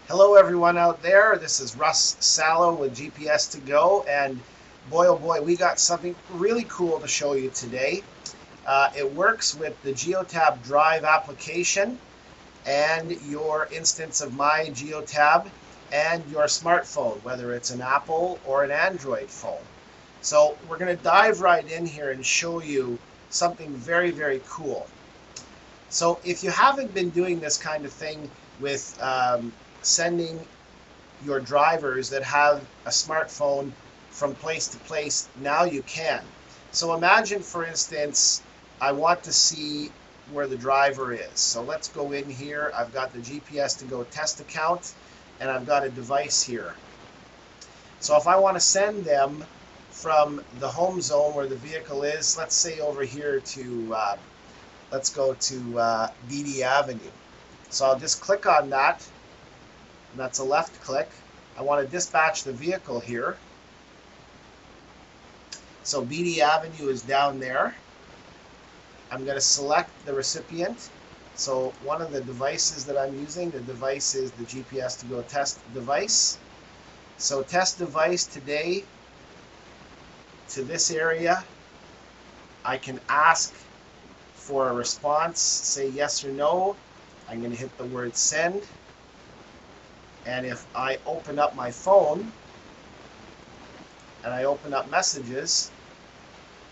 Hello everyone out there, this is Russ Sallow with GPS to Go, and boy oh boy, we got something really cool to show you today. It works with the Geotab Drive application and your instance of mygeotab and your smartphone, whether it's an Apple or an Android phone. So we're going to dive right in here and show you something very cool. So if you haven't been doing this kind of thing with sending your drivers that have a smartphone from place to place, now you can. So imagine, for instance, I want to see where the driver is. So let's go in here. I've got the GPS to Go test account, and I've got a device here. So if I want to send them from the home zone where the vehicle is, let's say over here to, let's go to Beatty Avenue. So I'll just click on that, and that's a left click. I want to dispatch the vehicle here. So Beatty Avenue is down there. I'm going to select the recipient. So one of the devices that I'm using, the device is the GPS to Go test device. So test device today to this area. I can ask for a response, say yes or no. I'm going to hit the word send. And if I open up my phone and I open up messages,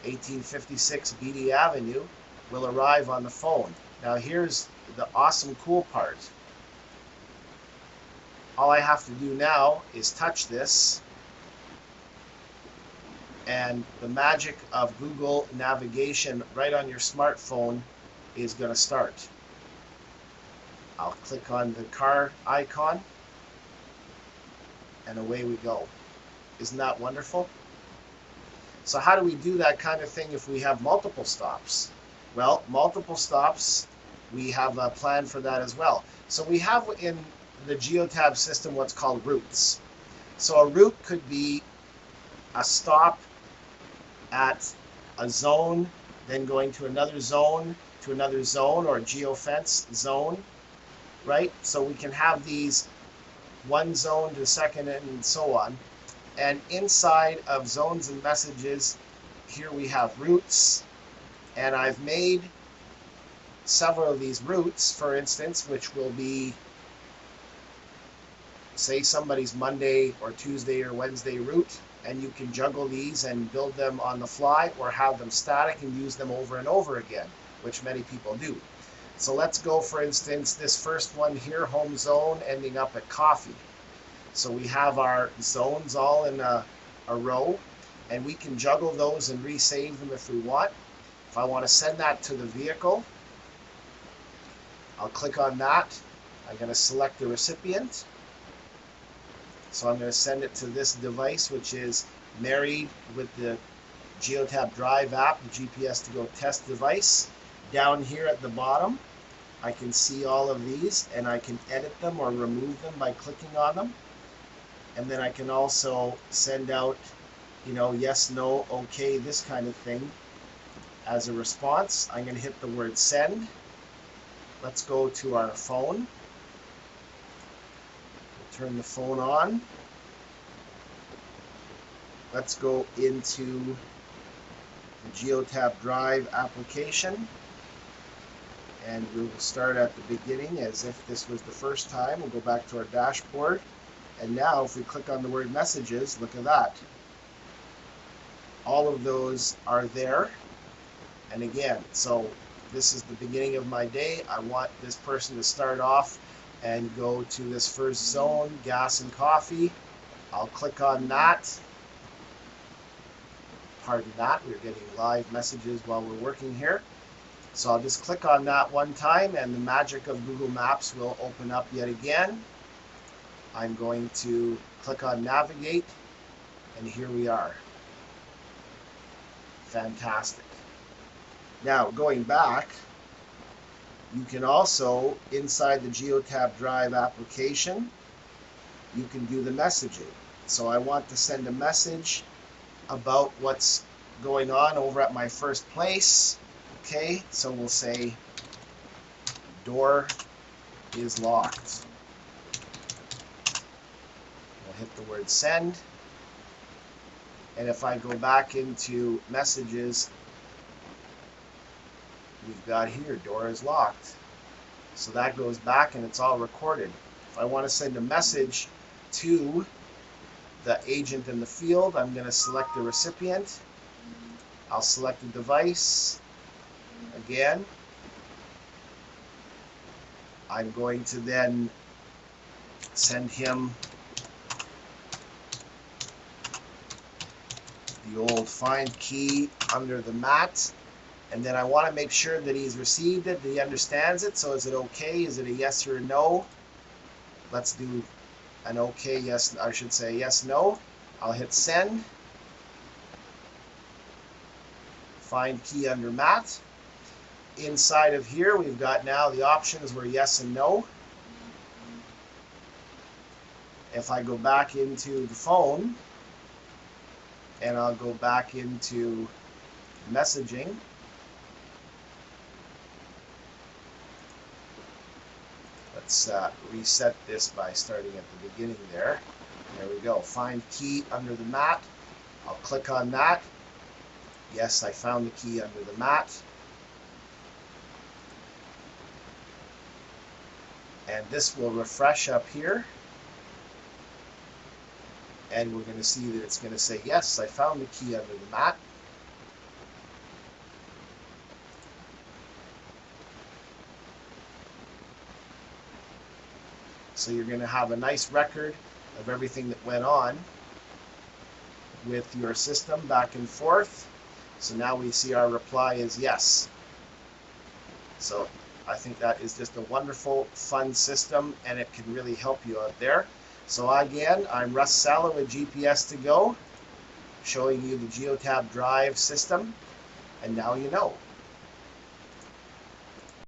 1856 Beatty Avenue will arrive on the phone. Now here's the awesome cool part. All I have to do now is touch this, and the magic of Google navigation right on your smartphone is going to start. I'll click on the car icon, and away we go. Isn't that wonderful? So how do we do that kind of thing if we have multiple stops? Well, multiple stops, we have a plan for that as well. So we have in the Geotab system what's called routes. So a route could be a stop at a zone, then going to another zone, or a geofence zone, right? So we can have these one zone to second and so on. And inside of zones and messages, here we have routes, and I've made several of these routes, for instance, which will be, say, somebody's Monday or Tuesday or Wednesday route, and you can juggle these and build them on the fly or have them static and use them over and over again, which many people do. So let's go, for instance, this first one here, home zone, ending up at coffee. So we have our zones all in a row, and we can juggle those and resave them if we want. If I want to send that to the vehicle, I'll click on that. I'm going to select the recipient. So I'm going to send it to this device, which is married with the Geotab Drive app, the GPS to Go test device. Down here at the bottom, I can see all of these, and I can edit them or remove them by clicking on them. And then I can also send out, yes, no, okay, this kind of thing as a response. I'm going to hit the word send. Let's go to our phone. We'll turn the phone on. Let's go into the Geotab Drive application. And we will start at the beginning as if this was the first time. We'll go back to our dashboard. And now if we click on the word messages, look at that. All of those are there. And again, so this is the beginning of my day. I want this person to start off and go to this first zone, gas and coffee. I'll click on that. Pardon that, we're getting live messages while we're working here. So I'll just click on that one time, and the magic of Google Maps will open up yet again. I'm going to click on navigate, and here we are. Fantastic. Now going back, you can also, inside the Geotab Drive application, you can do the messaging. So I want to send a message about what's going on over at my first place. Okay, so we'll say door is locked. word send. And if I go back into messages, we've got here, door is locked. So that goes back and it's all recorded. If I want to send a message to the agent in the field, I'm going to select the recipient. I'll select the device. Again, I'm going to then send him the old find key under the mat. And then I want to make sure that he's received it, that he understands it. So is it okay? Is it a yes or a no? Let's do an okay, yes, I should say yes, no. I'll hit send. Find key under mat. Inside of here, we've got now the options were yes and no. If I go back into the phone, and I'll go back into messaging, let's reset this by starting at the beginning there. There we go. Find key under the mat. I'll click on that. Yes, I found the key under the mat. And this will refresh up here. And we're going to see that it's going to say, yes, I found the key under the mat. So you're going to have a nice record of everything that went on with your system back and forth. So now we see our reply is yes. So I think that is just a wonderful, fun system, and it can really help you out there. So again, I'm Russ Sala with GPS to Go, showing you the Geotab drive system, and now you know.